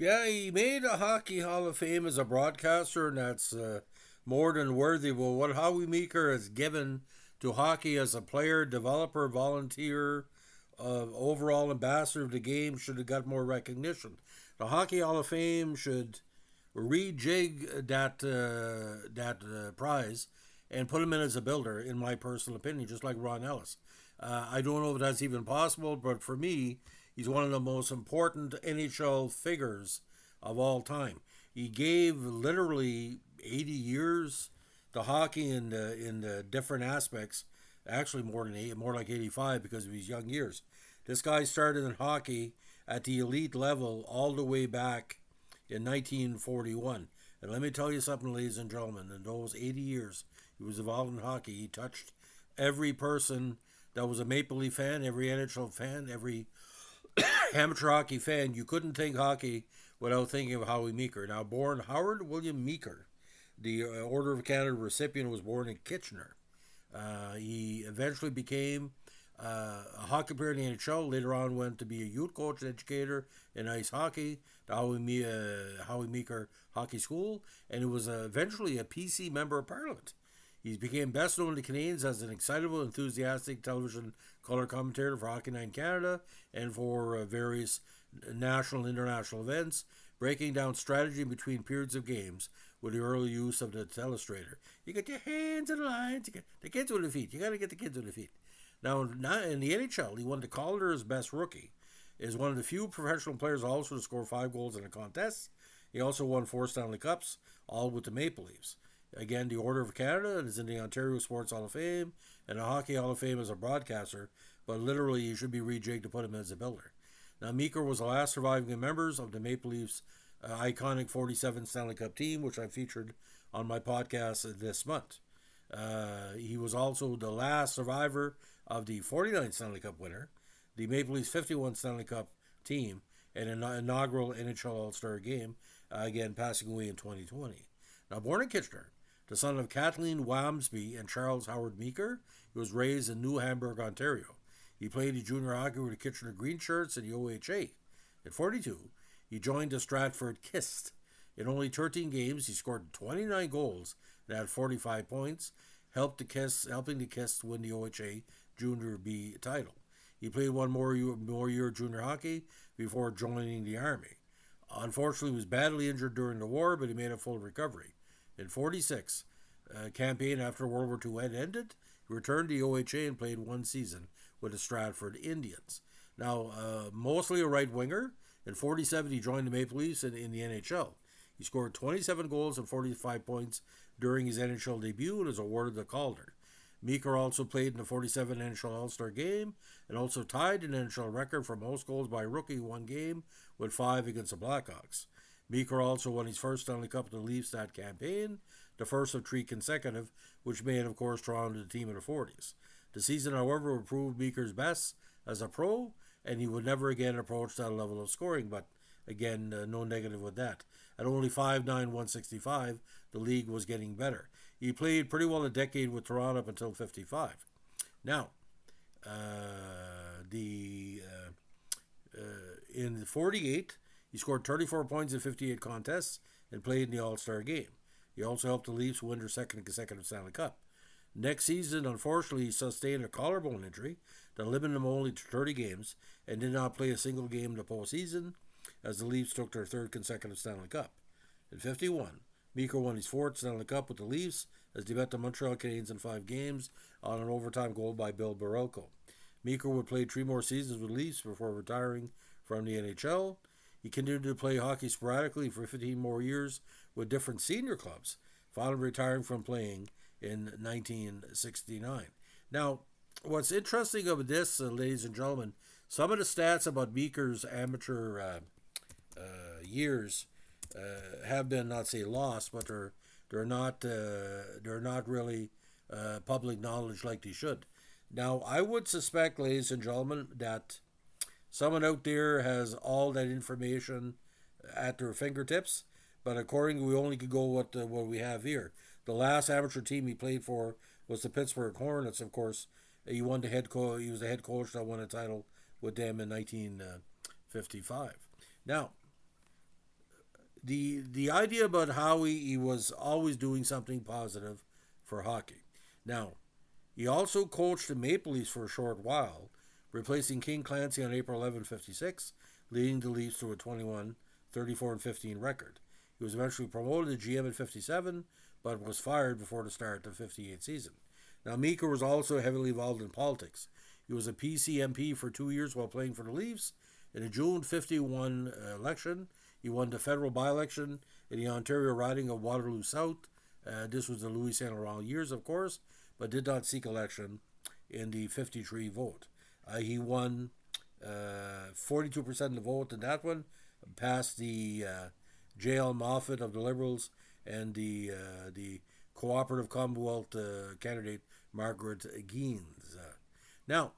Yeah, he made a Hockey Hall of Fame as a broadcaster, and that's more than worthy. Well, what Howie Meeker has given to hockey as a player, developer, volunteer, overall ambassador of the game should have got more recognition. The Hockey Hall of Fame should rejig that prize and put him in as a builder, in my personal opinion, just like Ron Ellis. I don't know if that's even possible, but for me, he's one of the most important NHL figures of all time. He gave literally 80 years to hockey in the different aspects. Actually, more than more like 85 because of his young years. This guy started in hockey at the elite level all the way back in 1941. And let me tell you something, ladies and gentlemen, in those 80 years he was involved in hockey, he touched every person that was a Maple Leaf fan, every NHL fan, every amateur hockey fan. You couldn't think hockey without thinking of Howie Meeker. Now, born Howard William Meeker, the Order of Canada recipient, was born in Kitchener. He eventually became a hockey player in the NHL. Later on, went to be a youth coach and educator in ice hockey, the Howie Meeker Hockey School, and he was eventually a PC member of Parliament. He became best known to Canadians as an excitable, enthusiastic television color commentator for Hockey Night in Canada and for various national and international events, breaking down strategy between periods of games with the early use of the telestrator. You get your hands in the lines, you get the kids with the feet. You got to get the kids with the feet. Now, in the NHL, he won the Calder as best rookie. Is one of the few professional players also to score 5 goals in a contest. He also won 4 Stanley Cups, all with the Maple Leafs. Again, the Order of Canada is in the Ontario Sports Hall of Fame and the Hockey Hall of Fame as a broadcaster, but literally you should be rejigged to put him as a builder. Now, Meeker was the last surviving members of the Maple Leafs' iconic 47 Stanley Cup team, which I featured on my podcast this month. He was also the last survivor of the 49 Stanley Cup winner, the Maple Leafs 51 Stanley Cup team, and an inaugural NHL All-Star game, again passing away in 2020. Now, born in Kitchener, the son of Kathleen Wamsby and Charles Howard Meeker, he was raised in New Hamburg, Ontario. He played the junior hockey with the Kitchener Green Shirts and the OHA. At 42, he joined the Stratford Kist. In only 13 games, he scored 29 goals and had 45 points, helping the Kist win the OHA Junior B title. He played one more year junior hockey before joining the Army. Unfortunately, he was badly injured during the war, but he made a full recovery. In 46, campaign after World War II had ended, he returned to the OHA and played 1 season with the Stratford Indians. Now, mostly a right winger, in 47 he joined the Maple Leafs in the NHL. He scored 27 goals and 45 points during his NHL debut and is awarded the Calder. Meeker also played in the 47 NHL All-Star Game and also tied an NHL record for most goals by a rookie in one game with 5 against the Blackhawks. Meeker also won his first Stanley Cup with the Leafs that campaign, the first of 3 consecutive, which made, of course, Toronto the team in the 40s. The season, however, would prove Meeker's best as a pro, and he would never again approach that level of scoring, but again, no negative with that. At only 5'9", 165, the league was getting better. He played pretty well a decade with Toronto up until 55. Now, in 48, he scored 34 points in 58 contests and played in the All-Star game. He also helped the Leafs win their second consecutive Stanley Cup. Next season, unfortunately, he sustained a collarbone injury that limited him only to 30 games and did not play a single game in the postseason as the Leafs took their third consecutive Stanley Cup. In 51, Meeker won his fourth Stanley Cup with the Leafs as they beat the Montreal Canadiens in 5 games on an overtime goal by Bill Barelko. Meeker would play 3 more seasons with the Leafs before retiring from the NHL. He continued to play hockey sporadically for 15 more years with different senior clubs, finally retiring from playing in 1969. Now, what's interesting about this, ladies and gentlemen, some of the stats about Meeker's amateur years have been, not say lost, but they're not really public knowledge like they should. Now, I would suspect, ladies and gentlemen, that someone out there has all that information at their fingertips, but accordingly, we only could go what we have here. The last amateur team he played for was the Pittsburgh Hornets. Of course, he won he was the head coach that won a title with them in 1955. Now, The idea about Howie, he was always doing something positive for hockey. Now, he also coached the Maple Leafs for a short while, replacing King Clancy on April 11, 1956, leading the Leafs to a 21-34-15 record. He was eventually promoted to GM in 57, but was fired before the start of the 58 season. Now, Meeker was also heavily involved in politics. He was a PCMP for 2 years while playing for the Leafs. In the June 51 election, he won the federal by-election in the Ontario riding of Waterloo South. This was the Louis Saint Laurent years, of course, but did not seek election in the 53 vote. He won 42% of the vote in that one, passed the J.L. Moffat of the Liberals and the Cooperative Commonwealth candidate Margaret Gaines. Now,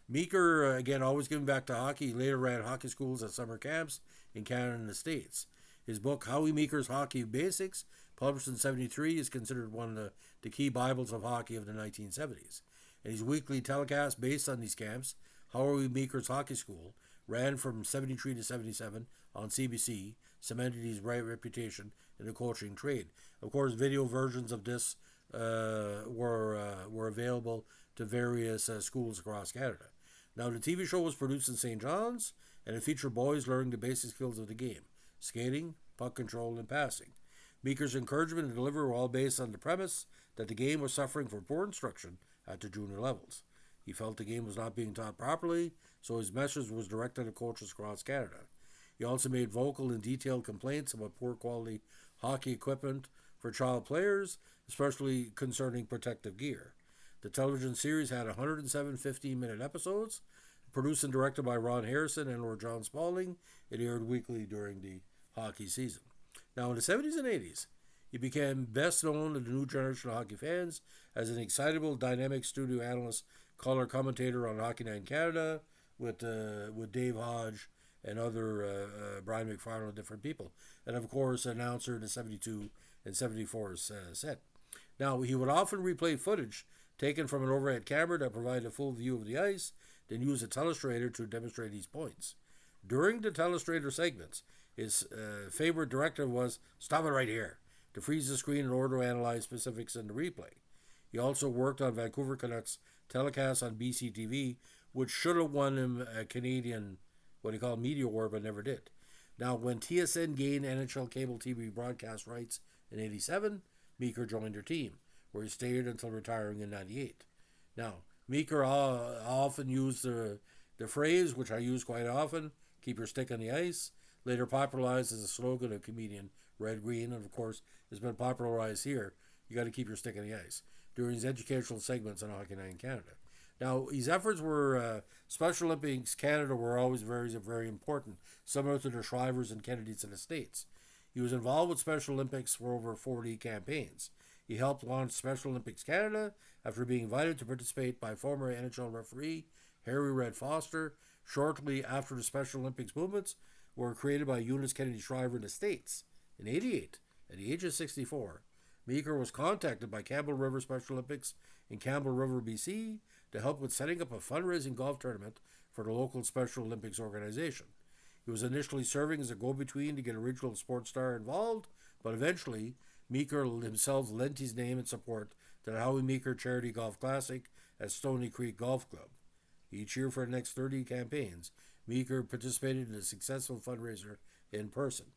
Meeker, again, always giving back to hockey. He later ran hockey schools at summer camps in Canada and the States. His book, Howie Meeker's Hockey Basics, published in 73, is considered one of the key Bibles of hockey of the 1970s. And his weekly telecast based on these camps, Howie Meeker's Hockey School, ran from 73 to 77 on CBC, cemented his reputation in the coaching trade. Of course, video versions of this were available to various schools across Canada. Now, the TV show was produced in St. John's, and it featured boys learning the basic skills of the game: skating, puck control, and passing. Meeker's encouragement and delivery were all based on the premise that the game was suffering from poor instruction at the junior levels. He felt the game was not being taught properly, so his message was directed at coaches across Canada. He also made vocal and detailed complaints about poor quality hockey equipment for child players, especially concerning protective gear. The television series had 107 15-minute episodes, produced and directed by Ron Harrison and or John Spaulding. It aired weekly during the hockey season. Now, in the 70s and 80s, he became best known to the new generation of hockey fans as an excitable, dynamic studio analyst, color commentator on Hockey Night in Canada with Dave Hodge and other Brian McFarland and different people. And, of course, announcer in the 72 and 74 set. Now, he would often replay footage taken from an overhead camera that provided a full view of the ice, then use a telestrator to demonstrate these points. During the telestrator segments, his favorite directive was, "Stop it right here," to freeze the screen in order to analyze specifics in the replay. He also worked on Vancouver Canucks telecasts on BCTV, which should have won him a Canadian, what he called Media Award, but never did. Now, when TSN gained NHL cable TV broadcast rights in 87, Meeker joined their team, where he stayed until retiring in 98. Now, Meeker often used the phrase, which I use quite often, "keep your stick on the ice," later popularized as a slogan of comedian Red Green, and of course has been popularized here. You got to keep your stick on the ice during his educational segments on Hockey Night in Canada. Now, his efforts were Special Olympics Canada were always very, very important, similar to the Shrivers and Kennedys in the States. He was involved with Special Olympics for over 40 campaigns. He helped launch Special Olympics Canada after being invited to participate by former NHL referee Harry Red Foster shortly after the Special Olympics movements were created by Eunice Kennedy Shriver in the States. In 88, at the age of 64, Meeker was contacted by Campbell River Special Olympics in Campbell River, BC, to help with setting up a fundraising golf tournament for the local Special Olympics organization. He was initially serving as a go-between to get a regional sports star involved, but eventually Meeker himself lent his name and support to the Howie Meeker Charity Golf Classic at Stony Creek Golf Club. Each year for the next 30 campaigns, Meeker participated in a successful fundraiser in person.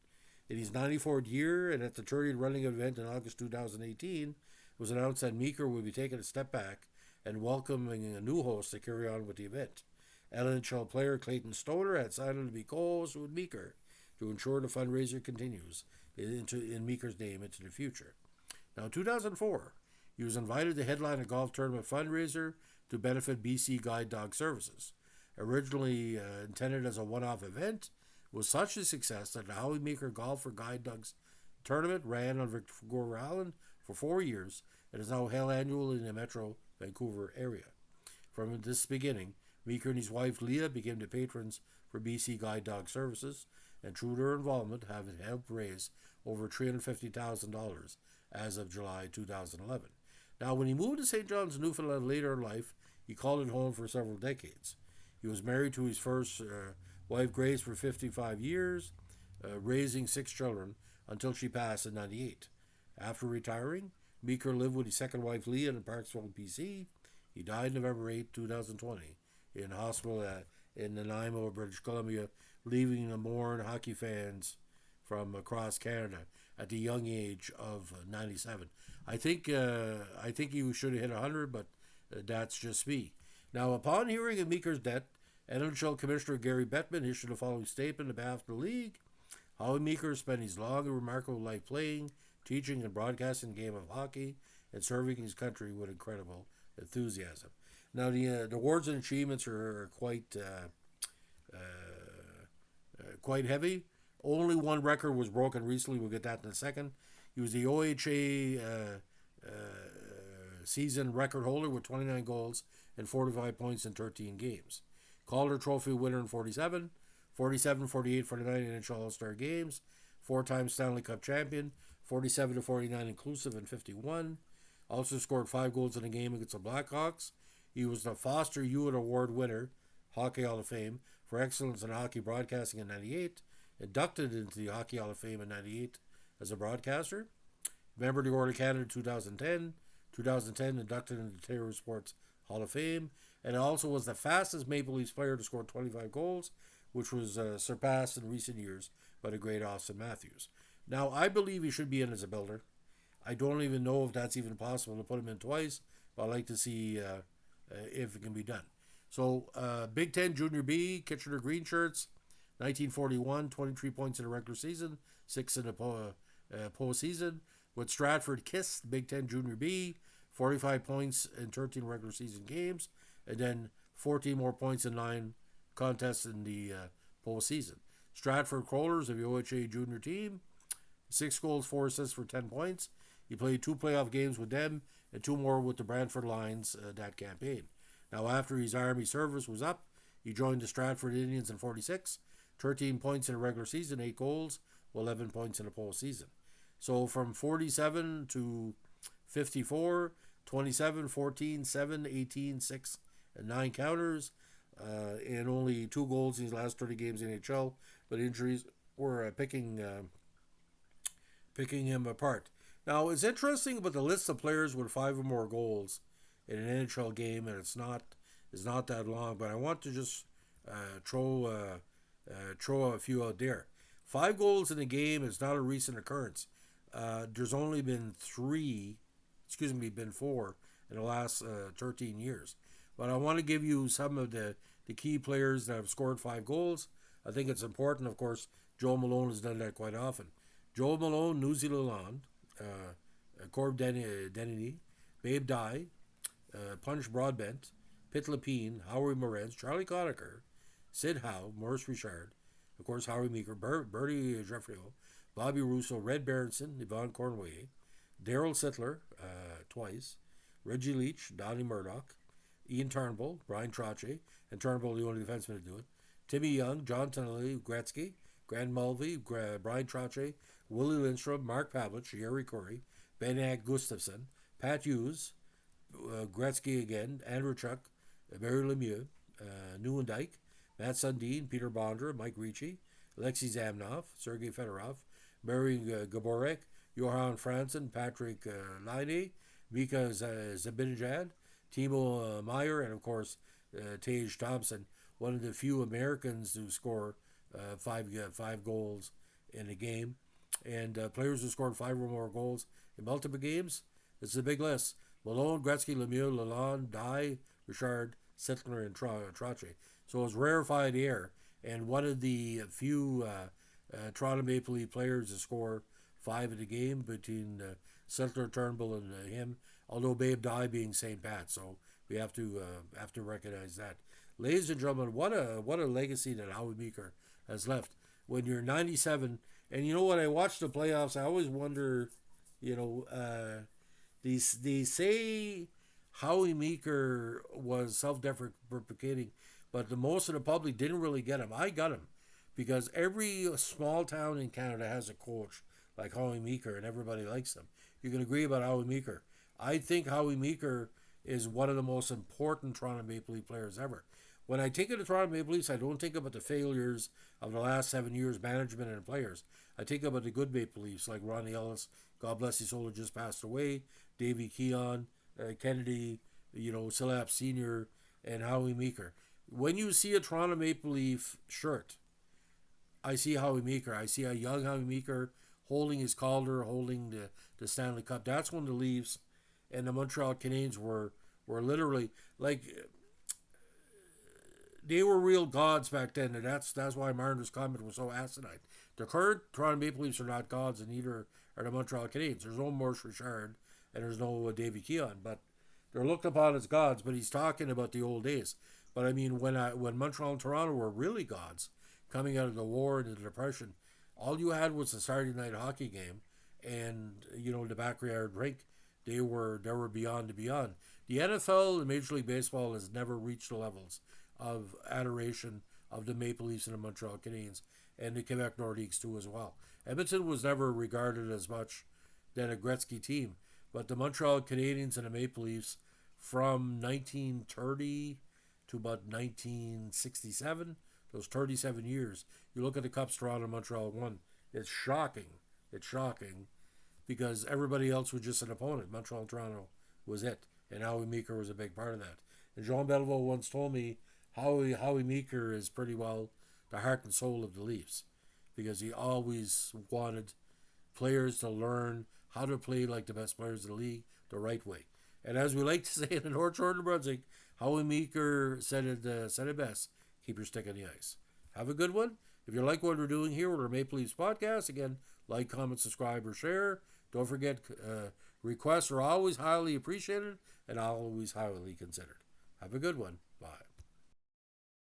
In his 94th year and at the 30th running event in August 2018, it was announced that Meeker would be taking a step back and welcoming a new host to carry on with the event. NHL player Clayton Stoner had signed on to be co-host with Meeker to ensure the fundraiser continues in Meeker's name into the future. Now, in 2004, he was invited to headline a golf tournament fundraiser to benefit BC Guide Dog Services. Originally intended as a one-off event, it was such a success that the Howie Meeker Golf for Guide Dogs tournament ran on Victoria Island for 4 years and is now held annually in the Metro Vancouver area. From this beginning, Meeker and his wife Leah became the patrons for BC Guide Dog Services, and through their involvement have helped raise over $350,000 as of July 2011. Now, when he moved to St. John's, Newfoundland later in life, he called it home for several decades. He was married to his first wife, Grace, for 55 years, raising 6 children until she passed in '98. After retiring, Meeker lived with his second wife Leah in Parksville, BC. He died November 8, 2020, in hospital in Nanaimo, British Columbia, leaving the mourn hockey fans from across Canada at the young age of 97. I think he should have hit 100, but that's just me. Now, upon hearing of Meeker's death, NHL Commissioner Gary Bettman issued the following statement on behalf of the league. Howie Meeker spent his long and remarkable life playing, teaching, and broadcasting the game of hockey and serving his country with incredible enthusiasm. Now, the awards and achievements are quite heavy. Only one record was broken recently. We'll get that in a second. He was the OHA season record holder with 29 goals and 45 points in 13 games. Calder Trophy winner in 47, 47, 48, 49 NHL All-Star games, four-time Stanley Cup champion, 47 to 49 inclusive in 51. Also scored 5 goals in a game against the Blackhawks. He was the Foster Hewitt Award winner, Hockey Hall of Fame, for excellence in hockey broadcasting in 98, inducted into the Hockey Hall of Fame in 98 as a broadcaster, member of the Order of Canada in 2010 inducted into the Taylor Sports Hall of Fame, and also was the fastest Maple Leafs player to score 25 goals, which was surpassed in recent years by the great Austin Matthews. Now, I believe he should be in as a builder. I don't even know if that's even possible to put him in twice, but I'd like to see if it can be done. So, Big Ten Junior B, Kitchener Green Shirts, 1941, 23 points in the regular season, 6 in the postseason. With Stratford Kiss, Big Ten Junior B, 45 points in 13 regular season games, and then 14 more points in 9 contests in the postseason. Stratford Crawlers of the OHA junior team, 6 goals, 4 assists for 10 points. He played 2 playoff games with them and 2 more with the Brantford Lions that campaign. Now, after his Army service was up, he joined the Stratford Indians in 46, 13 points in the regular season, 8 goals, 11 points in the postseason. So from 47 to 54, 27, 14, 7, 18, 6, and 9 counters, and only 2 goals in his last 30 games in NHL, but injuries were picking him apart. Now, it's interesting about the list of players with 5 or more goals in an NHL game, and it's not that long, but I want to just throw a few out there. 5 goals in a game is not a recent occurrence. There's only been 4 in the last 13 years. But I want to give you some of the key players that have scored 5 goals. I think it's important, of course. Joe Malone has done that quite often. Joe Malone, Newsy Lalonde, Corb Denny, Babe Dye, Punch Broadbent, Pitt Lapine, Howie Morenz, Charlie Conacher, Sid Howe, Maurice Richard, of course, Howie Meeker, Bertie Jeffrio, Bobby Russo, Red Berenson, Yvonne Cornway, Daryl Sittler, twice, Reggie Leach, Donnie Murdoch, Ian Turnbull, Brian Trottier, and Turnbull, the only defenseman to do it, Timmy Young, John Tonelli, Gretzky, Grant Mulvey, Brian Trottier, Willie Lindstrom, Mark Pavlich, Jerry Curry, Benak Gustafson, Pat Hughes, Gretzky again, Andrew Chuck, Barry Lemieux, Newendike, Matt Sundin, Peter Bondra, Mike Ricci, Alexei Zamnov, Sergei Fedorov, Mary Gaborek, Johan Franzen, Patrick Laine, Mika Zabinajad, Timo Meyer, and of course Tage Thompson, one of the few Americans to score 5 goals in a game. And players who scored 5 or more goals in multiple games, this is a big list. Malone, Gretzky, Lemieux, Lalonde, Dye, Richard, Sittler, and Trottier. So it was rarefied air, and one of the few Toronto Maple Leaf players to score 5 in the game between Sittler, Turnbull, and him. Although Babe Dye being St. Pat, so we have to recognize that. Ladies and gentlemen, what a legacy that Howie Meeker has left. When you're 97, and you know what? I watched the playoffs. I always wonder, they say Howie Meeker was self-deprecating, but the most of the public didn't really get him. I got him because every small town in Canada has a coach like Howie Meeker, and everybody likes him. You can agree about Howie Meeker. I think Howie Meeker is one of the most important Toronto Maple Leaf players ever. When I think of the Toronto Maple Leafs, I don't think about the failures of the last 7 years, management and players. I think about the good Maple Leafs, like Ronnie Ellis, God bless his soul, who just passed away, Davey Keon, Kennedy, Silap Sr., and Howie Meeker. When you see a Toronto Maple Leaf shirt, I see Howie Meeker. I see a young Howie Meeker holding his Calder, holding the Stanley Cup. That's when the Leafs and the Montreal Canadiens were literally like they were real gods back then, and that's why Marner's comment was so asinine. The current Toronto Maple Leafs are not gods, and neither are the Montreal Canadiens. There's no Maurice Richard, and there's no Davy Keon, but they're looked upon as gods. But he's talking about the old days. But I mean, when Montreal and Toronto were really gods, coming out of the war and the depression, all you had was a Saturday night hockey game, and the backyard rink. They were beyond the beyond. The NFL and Major League Baseball has never reached the levels of adoration of the Maple Leafs and the Montreal Canadiens and the Quebec Nordiques too as well. Edmonton was never regarded as much than a Gretzky team, but the Montreal Canadiens and the Maple Leafs from 1930 to about 1967, those 37 years, you look at the Cups Toronto and Montreal won. It's shocking. It's shocking because everybody else was just an opponent. Montreal and Toronto was it, and Howie Meeker was a big part of that. And Jean Beliveau once told me Howie Meeker is pretty well the heart and soul of the Leafs because he always wanted players to learn how to play like the best players in the league the right way. And as we like to say in the North Shore of New Brunswick, Howie Meeker said it best: keep your stick on the ice. Have a good one. If you like what we're doing here with our Maple Leafs podcast, again, like, comment, subscribe, or share. Don't forget, requests are always highly appreciated and always highly considered. Have a good one. Bye.